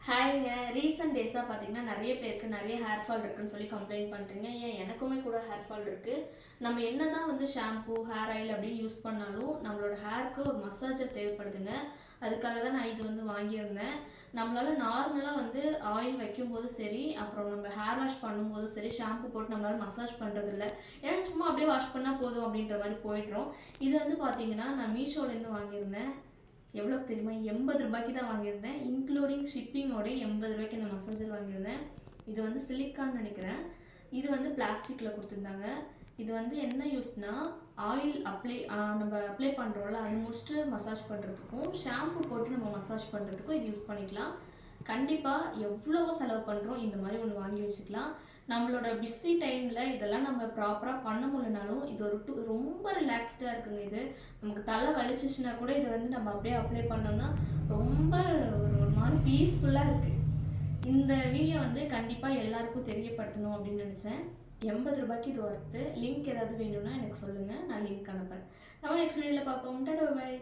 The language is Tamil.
ஹாய்ங்க. ரீசெண்ட் டேஸா பார்த்தீங்கன்னா, நெறைய பேருக்கு நெறைய ஹேர் ஃபால் இருக்குன்னு சொல்லி கம்ப்ளைண்ட் பண்றீங்க. ஏன் எனக்குமே கூட ஹேர் ஃபால் இருக்கு. நம்ம என்னதான் வந்து ஷாம்பு, ஹேர் ஆயில் அப்படின்னு யூஸ் பண்ணாலும், நம்மளோட ஹேருக்கு ஒரு மசாஜர் தேவைப்படுதுங்க. அதுக்காக தான் நான் இது வந்து வாங்கியிருந்தேன். நம்மளால நார்மலா வந்து ஆயில் வைக்கும்போதும் சரி, அப்புறம் நம்ம ஹேர் வாஷ் பண்ணும்போதும் சரி, ஷாம்பு போட்டு நம்மளால மசாஜ் பண்றதில்ல. ஏன்னா சும்மா அப்படியே வாஷ் பண்ணா போதும் அப்படின்ற மாரி போயிடுறோம். இது வந்து பார்த்தீங்கன்னா, நான் மீஷோலேருந்து வாங்கியிருந்தேன். எவ்வளோக்கு தெரியுமா? ரூ. 80க்கு தான் வாங்கியிருந்தேன். இன்க்ளூடிங் ஷிப்பிங்கோட ரூ. 80க்கு இந்த மசாஜர் வாங்கியிருந்தேன். இது வந்து சிலிக்கான்னு நினைக்கிறேன். இது வந்து பிளாஸ்டிக்கில் கொடுத்துருந்தாங்க. இது வந்து என்ன யூஸ்னா, ஆயில் நம்ம அப்ளை பண்ணுறோம்ல, அது முடிச்சுட்டு மசாஜ் பண்ணுறதுக்கும், ஷாம்பு போட்டு நம்ம மசாஜ் பண்ணுறதுக்கும் இது யூஸ் பண்ணிக்கலாம். கண்டிப்பாக எவ்வளவோ செலவு பண்ணுறோம், இந்த மாதிரி ஒன்று வாங்கி வச்சுக்கலாம். நம்மளோட பிஸி டைமில் இதெல்லாம் நம்ம ப்ராப்பராக பண்ண முடியலனாலும் இது ரொம்ப ரிலாக்ஸ்டாக இருக்குங்க. இது நமக்கு தலை வலிச்சிச்சுன்னா கூட இதை வந்து நம்ம அப்படியே அப்ளை பண்ணோம்னா ரொம்ப ஒரு மாதிரி பீஸ்ஃபுல்லாக இருக்குது. இந்த வீடியோ வந்து கண்டிப்பாக எல்லாருக்கும் தெரியப்படுத்தணும் அப்படின்னு நினச்சேன். ரூ. 80 இது ஒர்த்து. லிங்க் ஏதாவது வேணும்னா எனக்கு சொல்லுங்கள், நான் லிங்க் அனுப்புகிறேன். நம்ம நெக்ஸ்ட் வீடியோவில் பார்ப்போம். டாடா, பை.